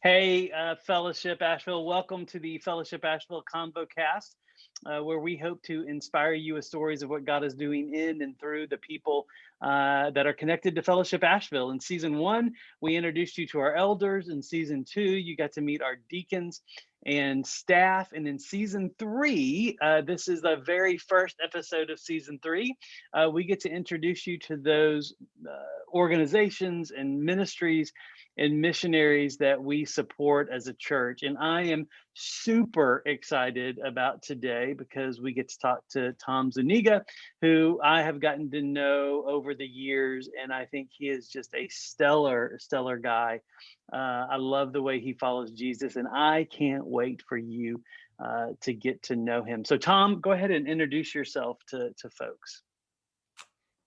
Hey, Fellowship Asheville, welcome to the Fellowship Asheville ConvoCast, where we hope to inspire you with stories of what God is doing in and through the people that are connected to Fellowship Asheville. In season one, we introduced you to our elders. In season two, you got to meet our deacons and staff. And in season three, this is the very first episode of season three, we get to introduce you to those organizations and ministries and missionaries that we support as a church. And I am super excited about today because we get to talk to Tom Zuniga, who I have gotten to know over the years. And I think he is just a stellar guy. I love the way he follows Jesus, and I can't wait for you to get to know him. So, Tom, go ahead and introduce yourself to folks.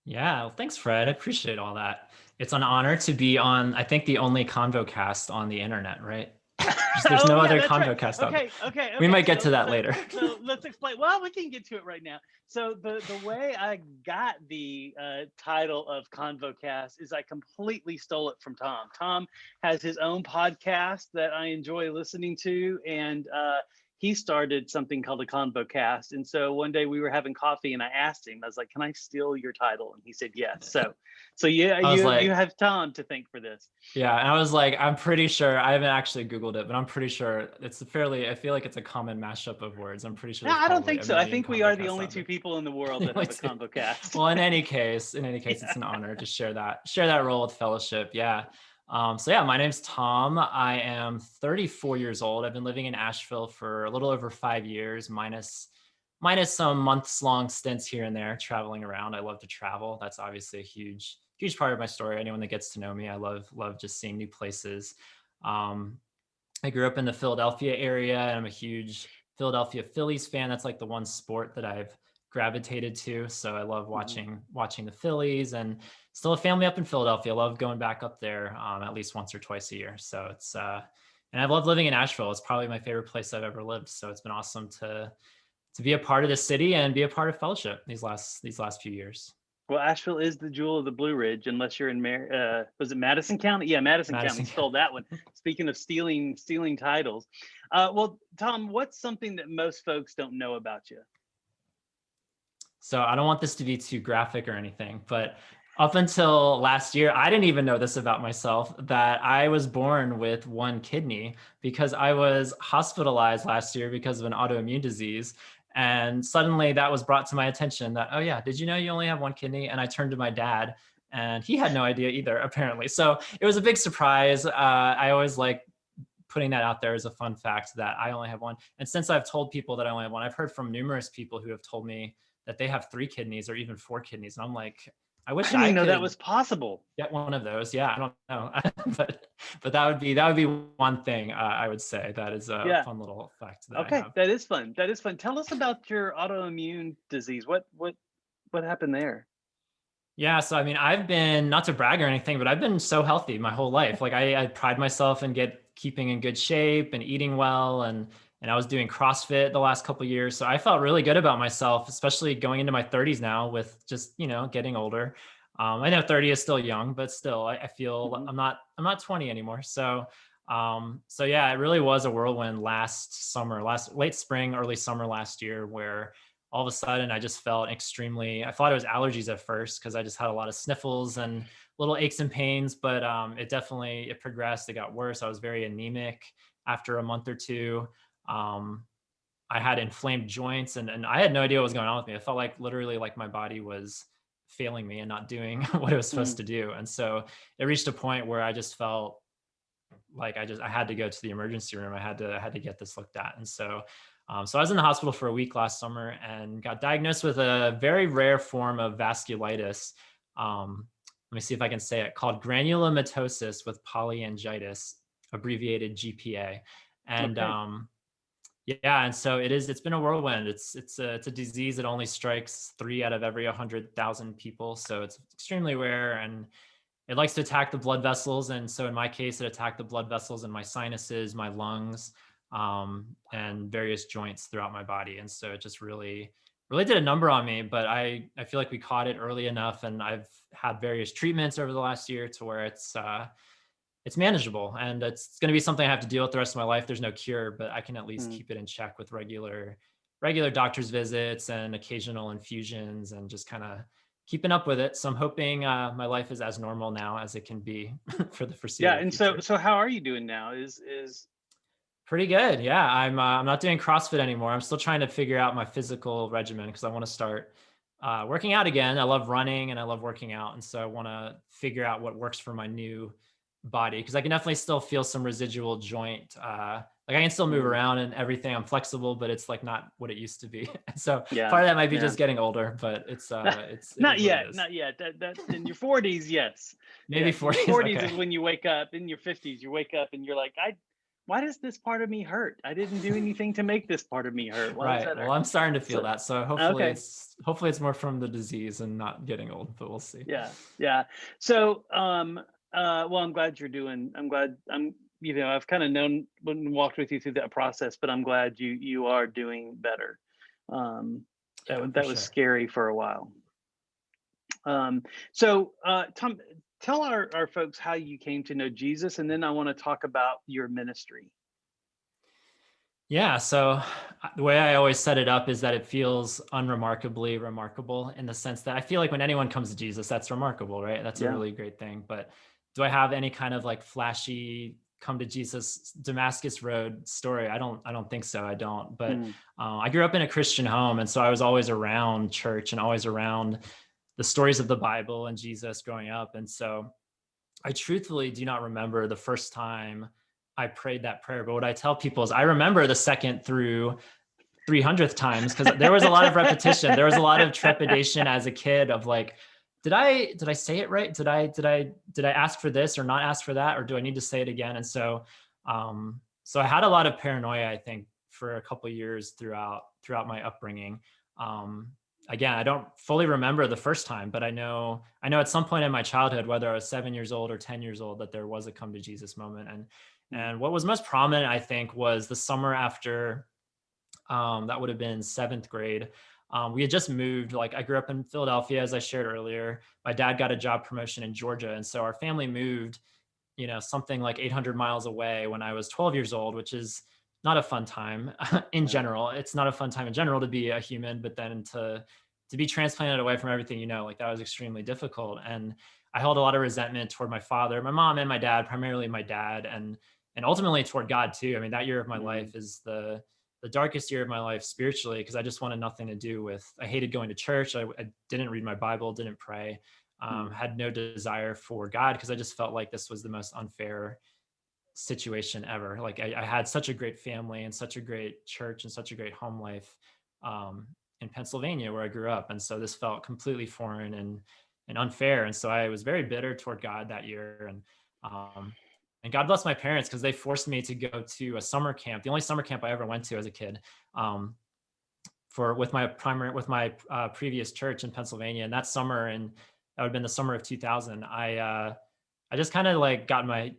Yeah, well, thanks, Fred. I appreciate all that. It's an honor to be on, I think, the only ConvoCast on the internet, right? There's Oh no yeah, other that's right. ConvoCast out there. We Okay. might get So to that so later. so let's explain. Well, we can get to it right now. So the way I got the title of ConvoCast is I completely stole it from Tom. Tom has his own podcast that I enjoy listening to, and he started something called a ConvoCast. And so one day we were having coffee, and I asked him, I was like, "Can I steal your title?" And he said yes. So yeah, I was you like, have Tom to thank for this. yeah, and I was like, I'm pretty sure, I haven't actually Googled it, but I'm pretty sure I feel like it's a common mashup of words. I'm pretty sure No, there's I don't probably think a so. I million think we are the ConvoCasts only out two there. people in the world that have Like, a ConvoCast. well, in any case, Yeah. it's an honor to share that role with Fellowship. Yeah. So yeah, my name's Tom. I am 34 years old. I've been living in Asheville for a little over 5 years, minus some months long stints here and there traveling around. I love to travel. That's obviously a huge part of my story. Anyone that gets to know me, I love just seeing new places. Um, I grew up in the Philadelphia area, and I'm a huge Philadelphia Phillies fan. That's like the one sport that I've gravitated to. So I love Mhm. watching the Phillies, and still a family up in Philadelphia. I love going back up there at least once or twice a year. So it's and I love living in Asheville. It's probably my favorite place I've ever lived. So it's been awesome to be a part of the city and be a part of Fellowship these last few years. Well, Asheville is the jewel of the Blue Ridge, unless you're in was it Madison County? Yeah, Madison County Madison. stole that one. Speaking of stealing titles, well, Tom, what's something that most folks don't know about you? So I don't want this to be too graphic or anything, but up until last year, I didn't even know this about myself, that I was born with one kidney because I was hospitalized last year because of an autoimmune disease. And suddenly that was brought to my attention that, oh yeah, did you know you only have one kidney? And I turned to my dad, and he had no idea either, apparently. So it was a big surprise. I always like putting that out there as a fun fact that I only have one. And since I've told people that I only have one, I've heard from numerous people who have told me that they have 3 kidneys or even 4 kidneys. And I'm like, I I wish didn't I even know that could was possible. get one of those. Yeah, I don't know, but that would be one thing I would say that is a Yeah. fun little fact that I Okay, have. that is fun. That is fun. Tell us about your autoimmune disease. What happened there? Yeah, so I mean, I've been, not to brag or anything, but I've been so healthy my whole life. Like I pride myself in keeping in good shape and eating well, and I was doing CrossFit the last couple of years, so I felt really good about myself, especially going into my 30s now with just getting older. I know 30 is still young, but still, I feel Hmm. I'm not 20 anymore. So yeah, it really was a whirlwind last summer, late spring, early summer last year, where all of a sudden I just felt I thought it was allergies at first because I just had a lot of sniffles and little aches and pains, but it progressed. It got worse. I was very anemic after a month or two. Um, I had inflamed joints, and I had no idea what was going on with me. I felt like literally like my body was failing me and not doing what it was supposed Mm. to do. And so it reached a point where I just felt like I had to go to the emergency room. I had to get this looked at. And so I was in the hospital for a week last summer and got diagnosed with a very rare form of vasculitis. Let me see if I can say it, called granulomatosis with polyangiitis, abbreviated GPA. And Okay. yeah, and so it's been a whirlwind. It's a disease that only strikes 3 out of every 100,000 people. So it's extremely rare, and it likes to attack the blood vessels. And so in my case, it attacked the blood vessels in my sinuses, my lungs, and various joints throughout my body. And so it just really did a number on me. But I feel like we caught it early enough, and I've had various treatments over the last year to where it's manageable, and it's going to be something I have to deal with the rest of my life. There's no cure, but I can at least Mm. keep it in check with regular doctor's visits and occasional infusions, and just kind of keeping up with it. So I'm hoping my life is as normal now as it can be for the Yeah. foreseeable And so, future. how are you doing now? Is Pretty good. Yeah, I'm not doing CrossFit anymore. I'm still trying to figure out my physical regimen because I want to start working out again. I love running and I love working out, and so I want to figure out what works for my new body, because I can definitely still feel some residual joint. Like I can still move mm, around and everything. I'm flexible, but it's like not what it used to be. So yeah, part of that might be yeah. just getting older, but it Not is what it yet, is. not yet. That in your 40s, yes, Maybe yes. In your 40s. 40s Okay. is when you wake up. In your 50s, you wake up and you're like, why does this part of me hurt? I didn't do anything to make this part of me hurt. Why does Right. that Well, hurt? I'm starting to feel So, that. So okay, hopefully it's more from the disease and not getting old, but we'll see. yeah, yeah. So, well, I'm glad you're doing. I'm glad. I've kind of known and walked with you through that process, but I'm glad you are doing better. Um, Yeah, for that was sure. scary for a while. So, Tom, tell our folks how you came to know Jesus, and then I want to talk about your ministry. Yeah. So the way I always set it up is that it feels unremarkably remarkable, in the sense that I feel like when anyone comes to Jesus, that's remarkable, right? That's a Yeah. really great thing. But do I have any kind of like flashy come to Jesus Damascus Road story? I don't think so. I don't. But Mm, I grew up in a Christian home, and so I was always around church and always around the stories of the Bible and Jesus growing up. And so I truthfully do not remember the first time I prayed that prayer. But what I tell people is I remember the second through 300th times, because there was a lot of repetition. There was a lot of trepidation as a kid of like, did I say it right? Did I ask for this or not ask for that? Or do I need to say it again? And so I had a lot of paranoia, I think, for a couple of years throughout my upbringing. Um, Again, I don't fully remember the first time, but I know at some point in my childhood, whether I was 7 years old or 10 years old, that there was a come to Jesus moment. mm, And what was most prominent, I think, was the summer after, that would have been seventh grade. We had just moved. Like I grew up in Philadelphia, as I shared earlier. My dad got a job promotion in Georgia, and so our family moved, something like 800 miles away when I was 12 years old, which is not a fun time in no. general. It's not a fun time in general to be a human, but then to be transplanted away from everything, like that was extremely difficult. And I held a lot of resentment toward my father, my mom, and my dad, primarily my dad, and ultimately toward God too. I mean, that year of my Mm, life is the darkest year of my life spiritually, because I just wanted nothing to do with. I hated going to church. I didn't read my Bible, didn't pray. mm, Had no desire for God, because I just felt like this was the most unfair situation ever. Like I had such a great family and such a great church and such a great home life, in Pennsylvania where I grew up, and so this felt completely foreign and unfair. And so I was very bitter toward God that year. And God bless my parents, because they forced me to go to a summer camp, the only summer camp I ever went to as a kid. For with my previous church in Pennsylvania. And that summer, and that would have been the summer of 2000, I just kind of like got my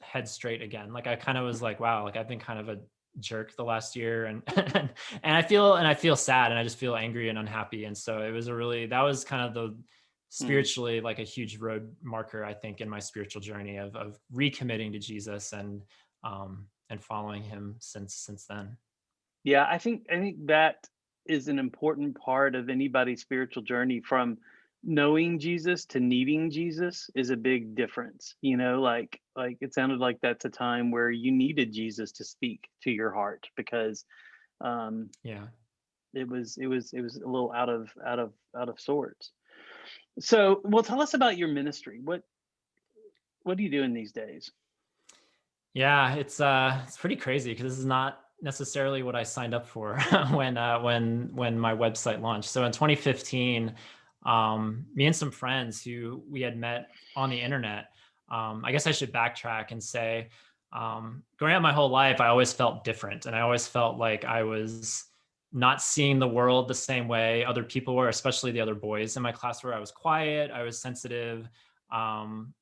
head straight again. Like I kind of was like, wow, like I've been kind of a jerk the last year, and and I feel sad, and I just feel angry and unhappy. And so that was kind of the mm. spiritually like a huge road marker, I think, in my spiritual journey of recommitting to Jesus and following him since then. Yeah, I think that is an important part of anybody's spiritual journey. From knowing Jesus to needing Jesus is a big difference. Like it sounded like that's a time where you needed Jesus to speak to your heart, because um Yeah. it was a little out of sorts. So, well, tell us about your ministry. What are you doing these days? Yeah, it's pretty crazy, because this is not necessarily what I signed up for when my website launched. So in 2015, me and some friends who we had met on the internet. I guess I should backtrack and say, growing up my whole life, I always felt different, and I always felt like I was not seeing the world the same way other people were, especially the other boys in my class, where I was quiet, I was sensitive. Um,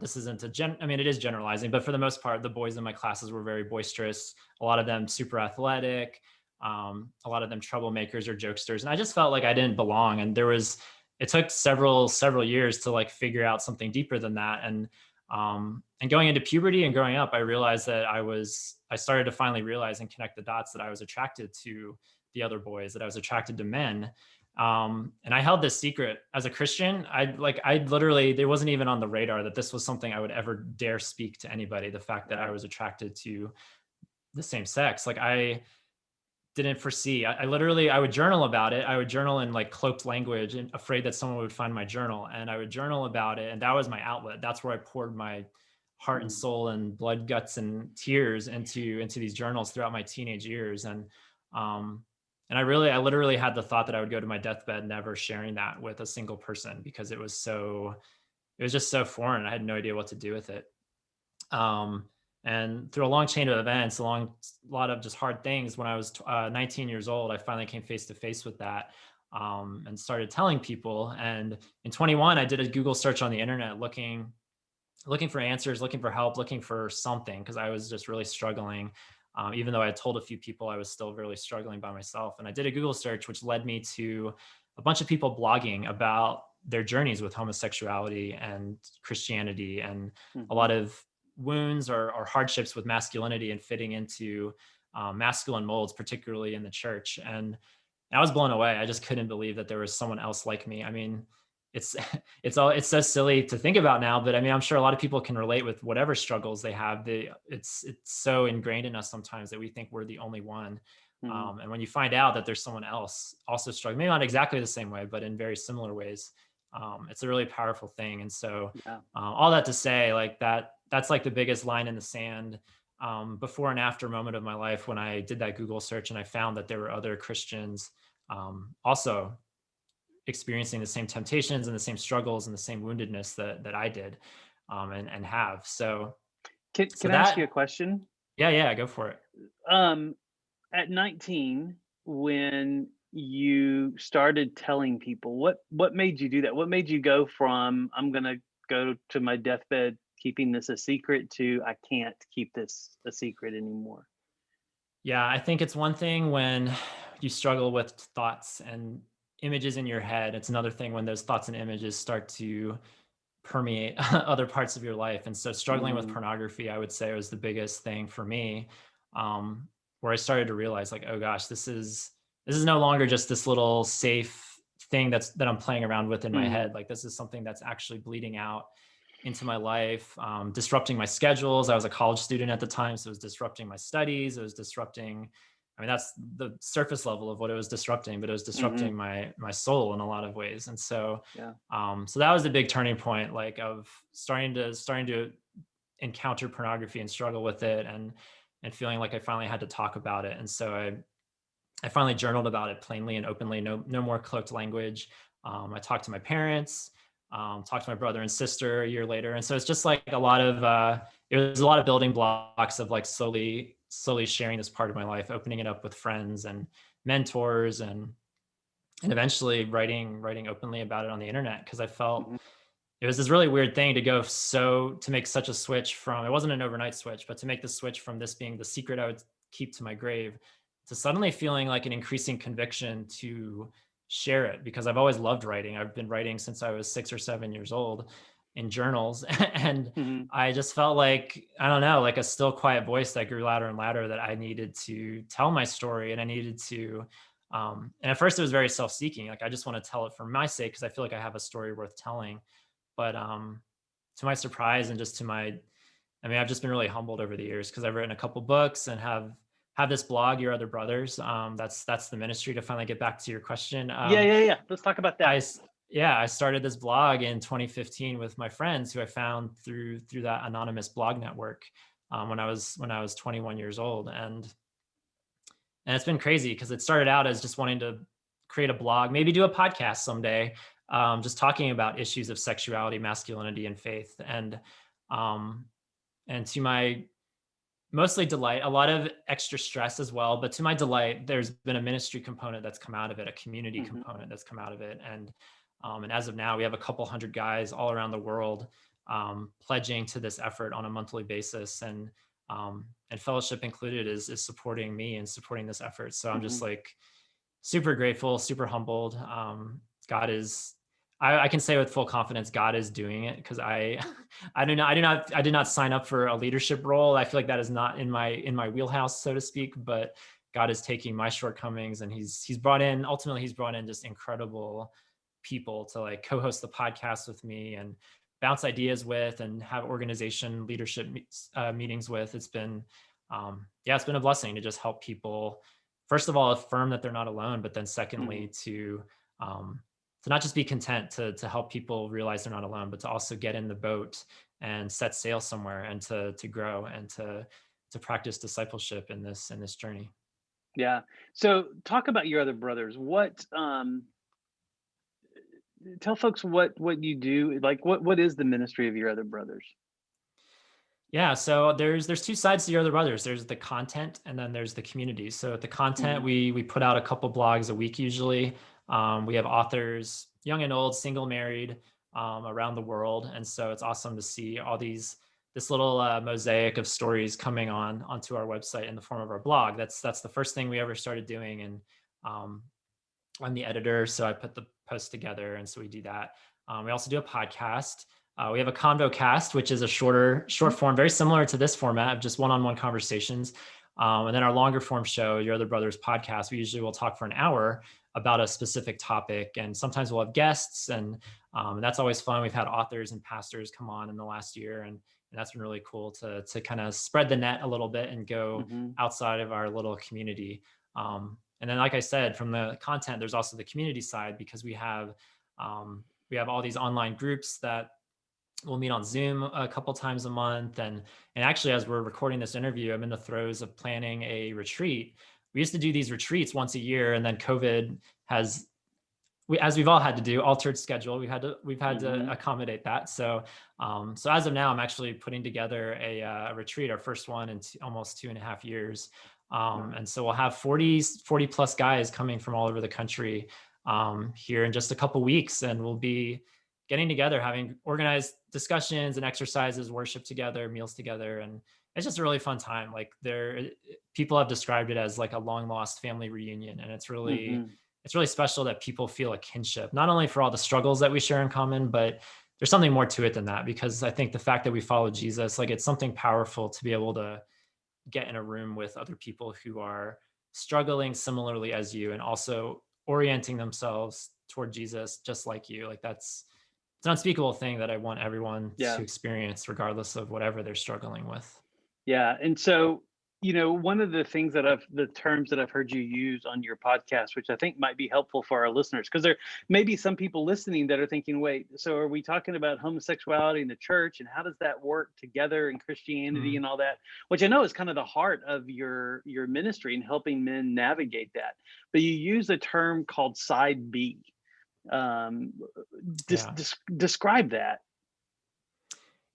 this isn't I mean, it is generalizing, but for the most part, the boys in my classes were very boisterous, a lot of them super athletic, a lot of them troublemakers or jokesters. And I just felt like I didn't belong. And it took several years to like figure out something deeper than that. And And going into puberty and growing up, I realized that I started to finally realize and connect the dots that I was attracted to the other boys, that I was attracted to men. And I held this secret as a Christian. I literally, there wasn't even on the radar that this was something I would ever dare speak to anybody. The fact that I was attracted to the same sex, like I didn't foresee. I literally, I would journal about it. I would journal in like cloaked language and afraid that someone would find my journal. And I would journal about it. And that was my outlet. That's where I poured my heart and soul and blood, guts, and tears into these journals throughout my teenage years. And I literally had the thought that I would go to my deathbed never sharing that with a single person, because it was just so foreign. I had no idea what to do with it. And through a long chain of events, a lot of just hard things, when I was 19 years old, I finally came face to face with that, and started telling people. And in 21, I did a Google search on the internet, looking for answers, looking for help, looking for something, because I was just really struggling. Even though I had told a few people, I was still really struggling by myself. And I did a Google search, which led me to a bunch of people blogging about their journeys with homosexuality and Christianity, and a lot of wounds or hardships with masculinity and fitting into masculine molds, particularly in the church. And I was blown away. I just couldn't believe that there was someone else like me. I mean, it's so silly to think about now, but I mean, I'm sure a lot of people can relate with whatever struggles they have. It's so ingrained in us sometimes that we think we're the only one. And when you find out that there's someone else also struggling, maybe not exactly the same way, but in very similar ways, it's a really powerful thing. And so all that to say, like that's like the biggest line in the sand, before and after moment of my life, when I did that Google search and I found that there were other Christians also experiencing the same temptations and the same struggles and the same woundedness that I did, and have. So Can I ask you a question? Yeah, go for it. At 19, when you started telling people, what made you do that? What made you go from I'm gonna go to my deathbed keeping this a secret to I can't keep this a secret anymore? Yeah, I think it's one thing when you struggle with thoughts and images in your head. It's another thing when those thoughts and images start to permeate other parts of your life. And so struggling with Mm, pornography, I would say, was the biggest thing for me, where I started to realize, like, oh gosh, this is no longer just this little safe thing that I'm playing around with in my mm, head. Like, this is something that's actually bleeding out into my life, disrupting my schedules. I was a college student at the time, so it was disrupting my studies. It was disrupting, I mean, that's the surface level of what it was disrupting, but it was disrupting hmm. my soul in a lot of ways. And so, Yeah. so that was the big turning point, like of starting to encounter pornography and struggle with it, and feeling like I finally had to talk about it. And so I finally journaled about it plainly and openly. No more cloaked language. I talked to my parents, talked to my brother and sister a year later. And so it's just like it was a lot of building blocks of like slowly sharing this part of my life, opening it up with friends and mentors, and eventually writing openly about it on the internet. Cause I felt Hmm. it was this really weird thing to make such a switch from, it wasn't an overnight switch, but to make the switch from this being the secret I would keep to my grave, to suddenly feeling like an increasing conviction to share it, because I've always loved writing. I've been writing since I was 6 or 7 years old in journals. And Hmm. I just felt like, I don't know, like a still quiet voice that grew louder and louder, that I needed to tell my story. And I needed to, and at first it was very self-seeking. Like, I just want to tell it for my sake, because I feel like I have a story worth telling. But to my surprise, and just I mean, I've just been really humbled over the years, because I've written a couple books and have this blog, Your Other Brothers. That's the ministry, to finally get back to your question. Yeah. Let's talk about that. I started this blog in 2015 with my friends, who I found through that anonymous blog network, when I was 21 years old. And it's been crazy, because it started out as just wanting to create a blog, maybe do a podcast someday, just talking about issues of sexuality, masculinity, and faith. Um, and to my mostly delight, a lot of extra stress as well, but to my delight, there's been a ministry component that's come out of it, a community Hmm. component that's come out of it. And as of now, we have a couple hundred guys all around the world, pledging to this effort on a monthly basis. And fellowship included is supporting me and supporting this effort. So I'm Hmm. just like super grateful, super humbled. God is, I can say with full confidence, God is doing it, because I did not sign up for a leadership role. I feel like that is not in my wheelhouse, so to speak. But God is taking my shortcomings, and he's brought in just incredible people to like co-host the podcast with me and bounce ideas with and have organization leadership meetings with. It's been it's been a blessing to just help people, first of all, affirm that they're not alone, but then secondly um, to not just be content to help people realize they're not alone, but to also get in the boat and set sail somewhere, and to grow and to practice discipleship in this journey. Yeah. So talk about your other brothers. What tell folks what you do. Like what is the ministry of your other brothers? Yeah, so there's two sides to your other brothers. There's the content, and then there's the community. So the content, Hmm. we put out a couple blogs a week usually. We have authors, young and old, single, married, around the world, and so it's awesome to see all this little mosaic of stories coming onto our website in the form of our blog. That's the first thing we ever started doing, and um, I'm the editor, so I put the post together, and so we do that. We also do a podcast. We have a ConvoCast, which is a short form, very similar to this format of just one-on-one conversations. And then our longer form show, Your Other Brothers podcast, we usually will talk for an hour about a specific topic, and sometimes we'll have guests, and that's always fun. We've had authors and pastors come on in the last year, and that's been really cool to kind of spread the net a little bit and go Hmm. outside of our little community. And then, like I said, from the content, there's also the community side, because we have all these online groups that we'll meet on Zoom a couple times a month. And actually, as we're recording this interview, I'm in the throes of planning a retreat. We used to do these retreats once a year, and then COVID has, as we've all had to do, altered schedule. We've had to Hmm. accommodate that. So as of now, I'm actually putting together a retreat, our first one in almost 2.5 years. Wow. And so we'll have 40 plus guys coming from all over the country here in just a couple weeks, and we'll be getting together, having organized discussions and exercises, worship together, meals together, and it's just a really fun time. Like, people have described it as like a long lost family reunion, and Hmm. it's really special that people feel a kinship, not only for all the struggles that we share in common, but there's something more to it than that. Because I think the fact that we follow Jesus, like, it's something powerful to be able to get in a room with other people who are struggling similarly as you, and also orienting themselves toward Jesus just like you. Like, it's an unspeakable thing that I want everyone Yeah. to experience, regardless of whatever they're struggling with. Yeah. And so, one of the things the terms that I've heard you use on your podcast, which I think might be helpful for our listeners, because there may be some people listening that are thinking, wait, so are we talking about homosexuality in the church, and how does that work together in Christianity Mm, and all that? Which I know is kind of the heart of your ministry and helping men navigate that. But you use a term called side B. Um, yeah. describe that.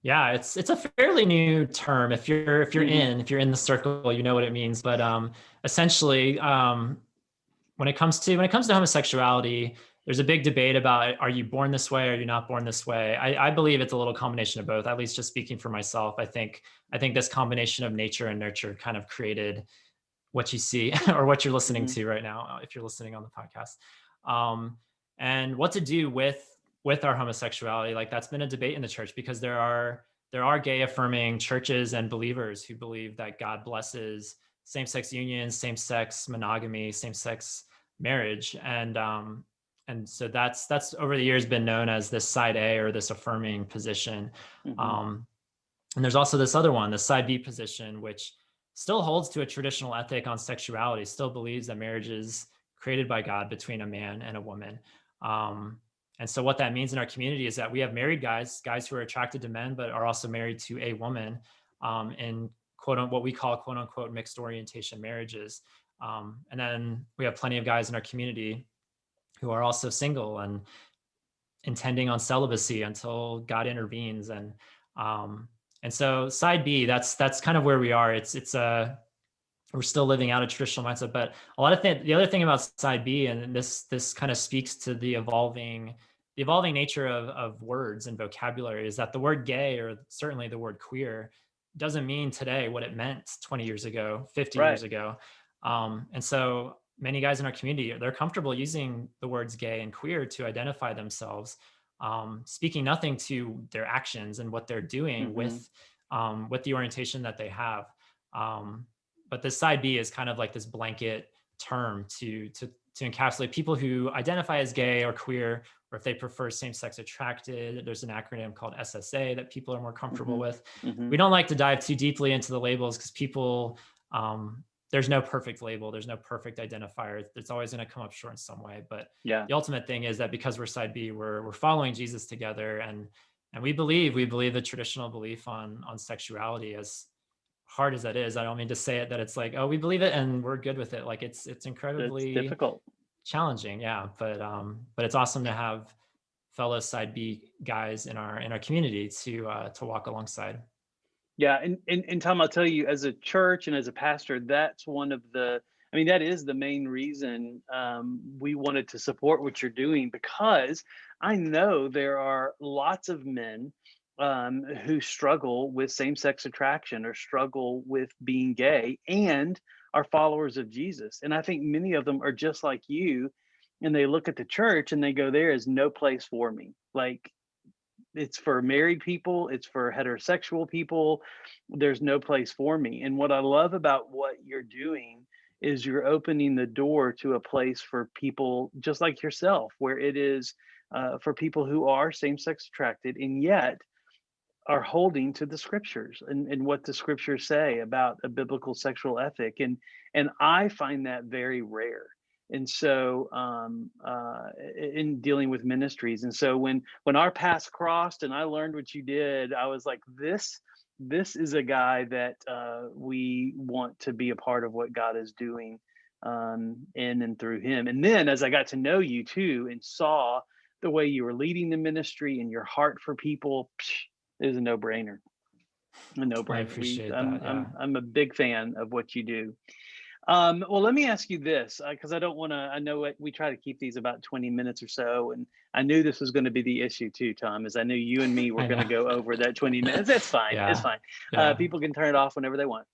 Yeah, it's a fairly new term. Hmm. If you're in the circle, you know what it means. But essentially, when it comes to homosexuality, there's a big debate about, are you born this way, or are you not born this way? I believe it's a little combination of both. At least, just speaking for myself, I think this combination of nature and nurture kind of created what you see or what you're listening Hmm. to right now, if you're listening on the podcast. Um, and what to do with our homosexuality, like, that's been a debate in the church, because there are gay affirming churches and believers who believe that God blesses same-sex unions, same-sex monogamy, same-sex marriage, and so that's over the years been known as this side A, or this affirming position. Hmm. um, and there's also this other one, the side B position, which still holds to a traditional ethic on sexuality, still believes that marriage is created by God between a man and a woman. Um, and so what that means in our community is that we have married guys who are attracted to men, but are also married to a woman, in what we call quote unquote mixed orientation marriages. And then we have plenty of guys in our community who are also single and intending on celibacy until God intervenes. Um, and so side B, that's kind of where we are. We're still living out a traditional mindset, but the other thing about side B, and this kind of speaks to the evolving nature of words and vocabulary, is that the word gay, or certainly the word queer, doesn't mean today what it meant 20 years ago, 50 Right. years ago. And so many guys in our community, they're comfortable using the words gay and queer to identify themselves, speaking nothing to their actions and what they're doing with the orientation that they have. But the side B is kind of like this blanket term to encapsulate people who identify as gay or queer, or if they prefer same-sex attracted. There's an acronym called SSA that people are more comfortable with. We don't like to dive too deeply into the labels because people, there's no perfect label. There's no perfect identifier. It's always going to come up short in some way. But the ultimate thing is that because we're side B, we're following Jesus together. And we believe the traditional belief on sexuality, as hard as that is. I don't mean to say it that it's like, oh, we believe it and we're good with it. Like it's incredibly difficult, challenging. Yeah. But it's awesome to have fellow side B guys in our community to walk alongside. Yeah, and Tom, I'll tell you, as a church and as a pastor, that's one of the, I mean, that is the main reason we wanted to support what you're doing, because I know there are lots of men who struggle with same-sex attraction or struggle with being gay and are followers of Jesus. And I think many of them are just like you, and they look at the church and they go, there is no place for me. Like, it's for married people, it's for heterosexual people, there's no place for me. And what I love about what you're doing is you're opening the door to a place for people just like yourself, where it is for people who are same-sex attracted and yet are holding to the scriptures and what the scriptures say about a biblical sexual ethic. And I find that very rare. And so in dealing with ministries. And so when our paths crossed and I learned what you did, I was like, this is a guy that we want to be a part of what God is doing in and through him. And then as I got to know you too and saw the way you were leading the ministry and your heart for people, it was a no-brainer. A no-brainer. I appreciate that. I'm a big fan of what you do. Well, let me ask you this, because I don't want to, I know we try to keep these about 20 minutes or so. And I knew this was going to be the issue too, Tom, is I knew you and me were going to go over that 20 minutes. That's fine. It's fine. People can turn it off whenever they want.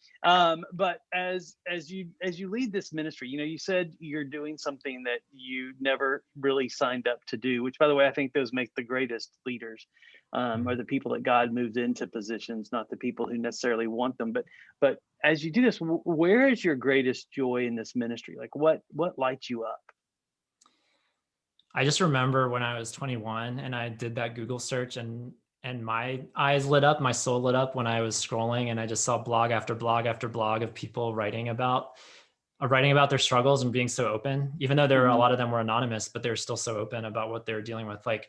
But as you lead this ministry, you said you're doing something that you never really signed up to do, which, by the way, I think those make the greatest leaders. Are the people that God moves into positions, not the people who necessarily want them. But as you do this, where is your greatest joy in this ministry? Like what lights you up? I just remember when I was 21 and I did that Google search and my eyes lit up, my soul lit up when I was scrolling and I just saw blog after blog after blog of people writing about their struggles and being so open, even though there were a lot of them were anonymous, but they're still so open about what they're dealing with. Like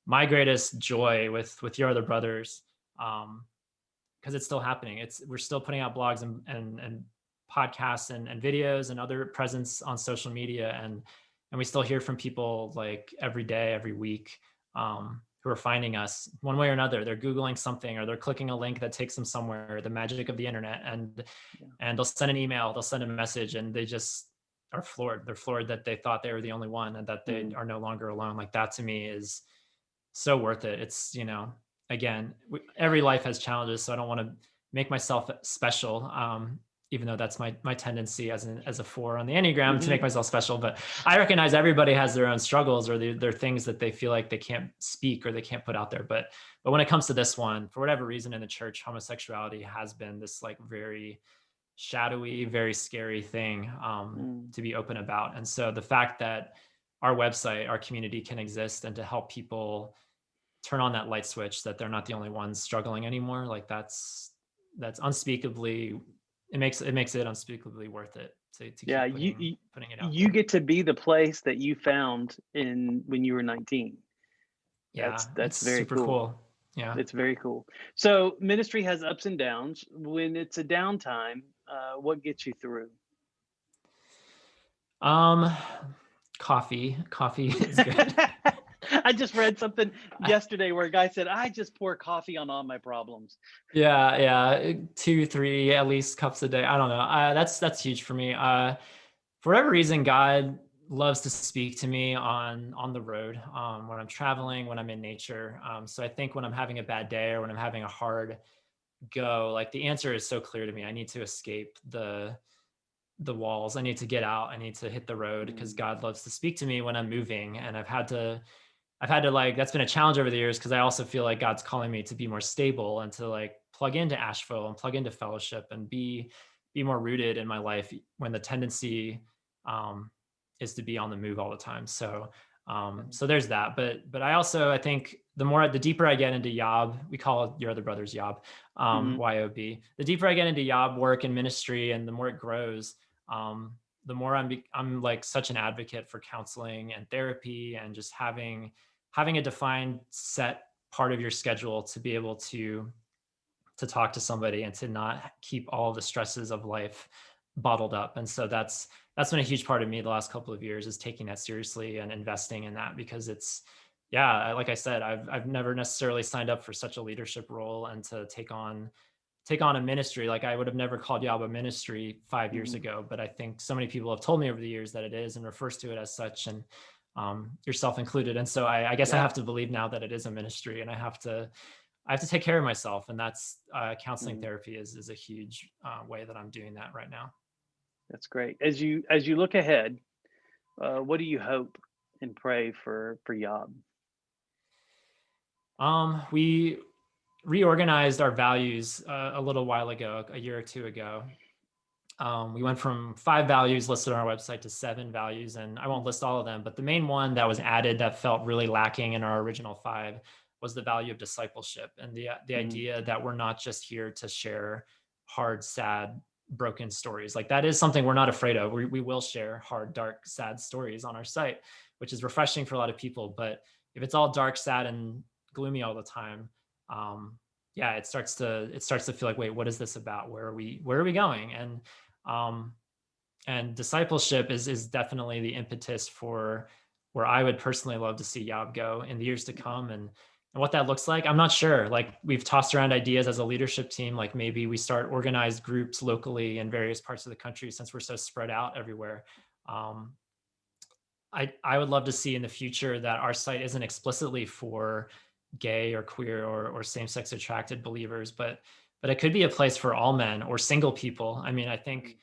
my greatest joy with Your Other Brothers, because it's still happening. We're still putting out blogs and podcasts and videos and other presence on social media. And we still hear from people like every day, every week, who are finding us one way or another. They're Googling something or they're clicking a link that takes them somewhere, the magic of the internet. And they'll send an email, they'll send a message, and they just are floored. They're floored that they thought they were the only one and that they are no longer alone. Like that to me is so worth it. It's, again, every life has challenges. So I don't want to make myself special. Even though that's my tendency as a 4 on the Enneagram to make myself special. But I recognize everybody has their own struggles or their things that they feel like they can't speak or they can't put out there. But when it comes to this one, for whatever reason in the church, homosexuality has been this like very shadowy, very scary thing to be open about. And so the fact that our website, our community can exist and to help people turn on that light switch that they're not the only ones struggling anymore, like that's unspeakably, it makes it unspeakably worth it to keep putting it out. You get to be the place that you found when you were 19. That's very super cool. Yeah, it's very cool. So ministry has ups and downs. When it's a downtime, what gets you through? Coffee is good. I just read something yesterday where a guy said, I just pour coffee on all my problems. Yeah. 2, 3 at least cups a day. I don't know. That's huge for me. For whatever reason, God loves to speak to me on the road, when I'm traveling, when I'm in nature. So I think when I'm having a bad day or when I'm having a hard go, like the answer is so clear to me. I need to escape the the walls. I need to get out. I need to hit the road because God loves to speak to me when I'm moving. And I've had to like, that's been a challenge over the years because I also feel like God's calling me to be more stable and to like plug into Asheville and plug into fellowship and be more rooted in my life when the tendency um, is to be on the move all the time. So there's that. But I think the deeper I get into Yob, we call your other brothers Yob, YOB. The deeper I get into Yob work and ministry, and the more it grows, the more I'm like such an advocate for counseling and therapy and just having a defined set part of your schedule to be able to talk to somebody and to not keep all the stresses of life bottled up. And so that's been a huge part of me the last couple of years, is taking that seriously and investing in that, because it's, yeah, like I said, I've never necessarily signed up for such a leadership role and to take on a ministry. Like, I would have never called Yob a ministry 5 years ago, but I think so many people have told me over the years that it is and refers to it as such, and yourself included. And so I guess I have to believe now that it is a ministry, and I have to take care of myself. And that's counseling therapy is a huge way that I'm doing that right now. That's great. As you look ahead, what do you hope and pray for Yob? We reorganized our values a little while ago, a year or two ago. We went from 5 values listed on our website to 7 values, and I won't list all of them, but the main one that was added that felt really lacking in our original 5 was the value of discipleship, and the idea that we're not just here to share hard, sad, broken stories. Like, that is something we're not afraid of. We will share hard, dark, sad stories on our site, which is refreshing for a lot of people. But if it's all dark, sad, and gloomy all the time, yeah, it starts to feel like, wait, what is this about? Where are we going? And discipleship is definitely the impetus for where I would personally love to see Yob go in the years to come. And what that looks like, I'm not sure. Like, we've tossed around ideas as a leadership team, like maybe we start organized groups locally in various parts of the country, since we're so spread out everywhere. I would love to see in the future that our site isn't explicitly for gay or queer or same-sex attracted believers, but it could be a place for all men or single people. I mean, I think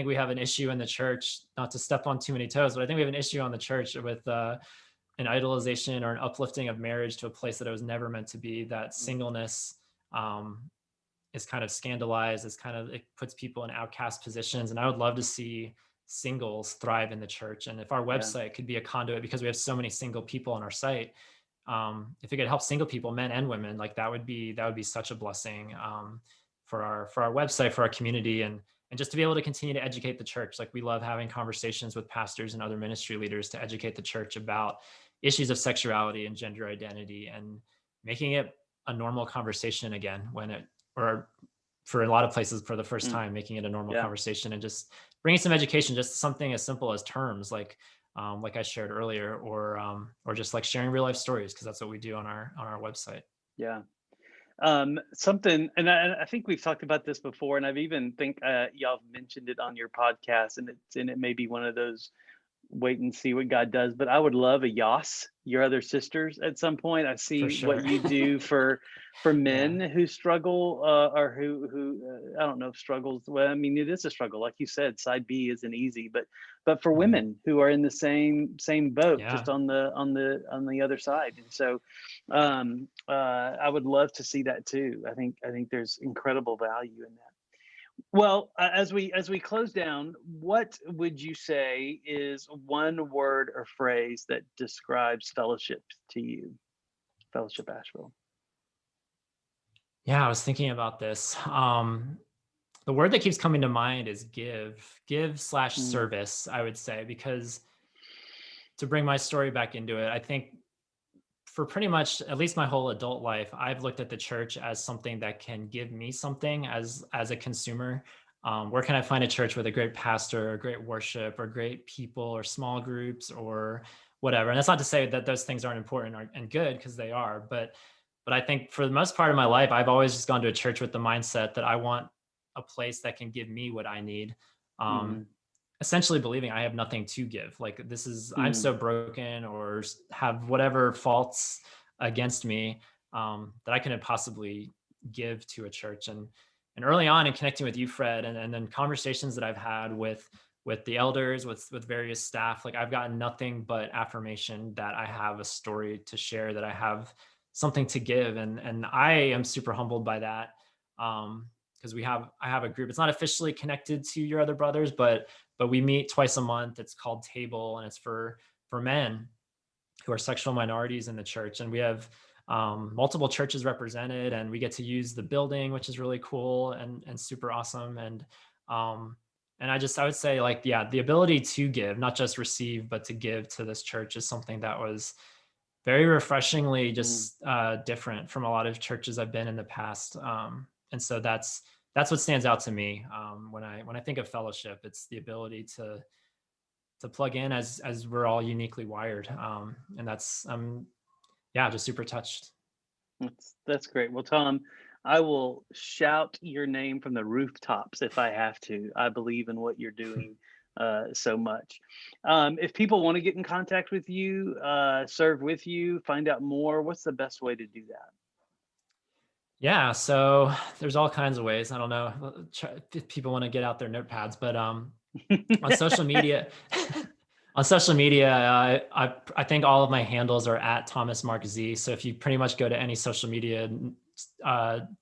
we have an issue in the church, not to step on too many toes, but I think we have an issue on the church with an idolization or an uplifting of marriage to a place that it was never meant to be. That singleness is kind of scandalized. It puts people in outcast positions, and I would love to see singles thrive in the church. And if our website could be a conduit, because we have so many single people on our site, if it could help single people, men and women, like that would be such a blessing for our website, for our community, and just to be able to continue to educate the church. Like, we love having conversations with pastors and other ministry leaders to educate the church about issues of sexuality and gender identity, and making it a normal conversation again, or for a lot of places for the first time, making it a normal conversation, and just bringing some education, just something as simple as terms like I shared earlier, or just like sharing real life stories, because that's what we do on our website. Yeah. Something, and I think we've talked about this before, and I've even think y'all mentioned it on your podcast, and it may be one of those wait and see what God does, but I would love a Yas, your other sisters, at some point. I see sure. what you do for men who struggle, or who I don't know if struggles. Well, I mean, it is a struggle, like you said. Side B isn't easy, but for women who are in the same boat, just on the other side. And so, I would love to see that too. I think there's incredible value in that. Well, as we close down, what would you say is one word or phrase that describes fellowship to you? Fellowship Asheville. Yeah, I was thinking about this. The word that keeps coming to mind is give/service, I would say, because to bring my story back into it, I think for pretty much at least my whole adult life, I've looked at the church as something that can give me something as a consumer. Where can I find a church with a great pastor, or great worship, or great people, or small groups, or whatever? And that's not to say that those things aren't important and good, because they are. But I think for the most part of my life, I've always just gone to a church with the mindset that I want a place that can give me what I need. Essentially believing I have nothing to give. Like, I'm so broken, or have whatever faults against me, that I couldn't possibly give to a church. And early on in connecting with you, Fred, and then conversations that I've had with the elders, with various staff, like I've gotten nothing but affirmation that I have a story to share, that I have something to give. And I am super humbled by that. Because I have a group. It's not officially connected to your other brothers, but we meet twice a month. It's called Table, and it's for men who are sexual minorities in the church. And we have multiple churches represented, and we get to use the building, which is really cool and super awesome. And I would say, like, yeah, the ability to give, not just receive, but to give to this church is something that was very refreshingly just different from a lot of churches I've been in the past. And so that's what stands out to me when I think of fellowship. It's the ability to plug in as we're all uniquely wired. And that's just super touched. That's great. Well, Tom, I will shout your name from the rooftops if I have to. I believe in what you're doing so much. If people want to get in contact with you, serve with you, find out more, what's the best way to do that? Yeah, so there's all kinds of ways. I don't know if people want to get out their notepads, but on social media, I think all of my handles are at Thomas Mark Z. So if you pretty much go to any social media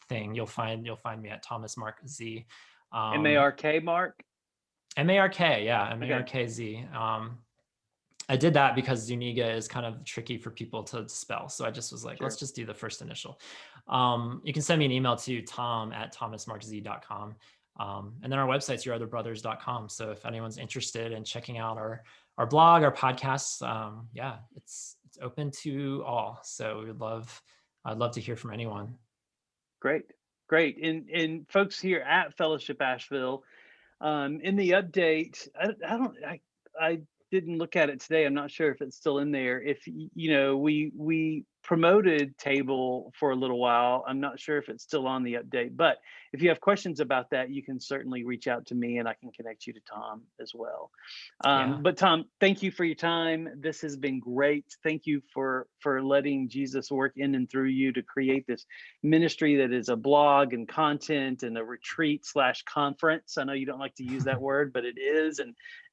thing, you'll find me at Thomas Mark Z. M-A-R-K Mark? M-A-R-K, yeah, M-A-R-K-Z. I did that because Zuniga is kind of tricky for people to spell. So I just was like, let's just do the first initial. You can send me an email to tom@thomasmarkz.com. And then our website's yourotherbrothers.com. So if anyone's interested in checking out our blog, our podcasts, it's open to all. So I'd love to hear from anyone. Great. And folks here at Fellowship Asheville, in the update, I didn't look at it today. I'm not sure if it's still in there. If we promoted Table for a little while. I'm not sure if it's still on the update, but if you have questions about that, you can certainly reach out to me and I can connect you to Tom as well. But Tom, thank you for your time. This has been great. Thank you for letting Jesus work in and through you to create this ministry that is a blog and content and a retreat/conference. I know you don't like to use that word, but it is.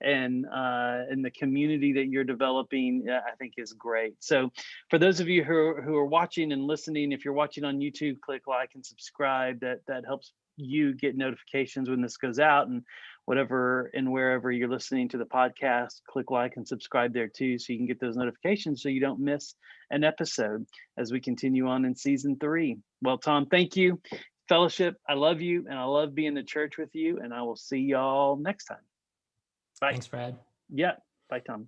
And the community that you're developing, I think is great. So for those of you who are watching and listening, if you're watching on YouTube, click like and subscribe. That helps you get notifications when this goes out, and whatever and wherever you're listening to the podcast, click like and subscribe there too, so you can get those notifications so you don't miss an episode as we continue on in season 3. Well, Tom, thank you. Fellowship, I love you and I love being in church with you, and I will see y'all next time. Bye. Thanks, Brad. Yeah. Bye, Tom.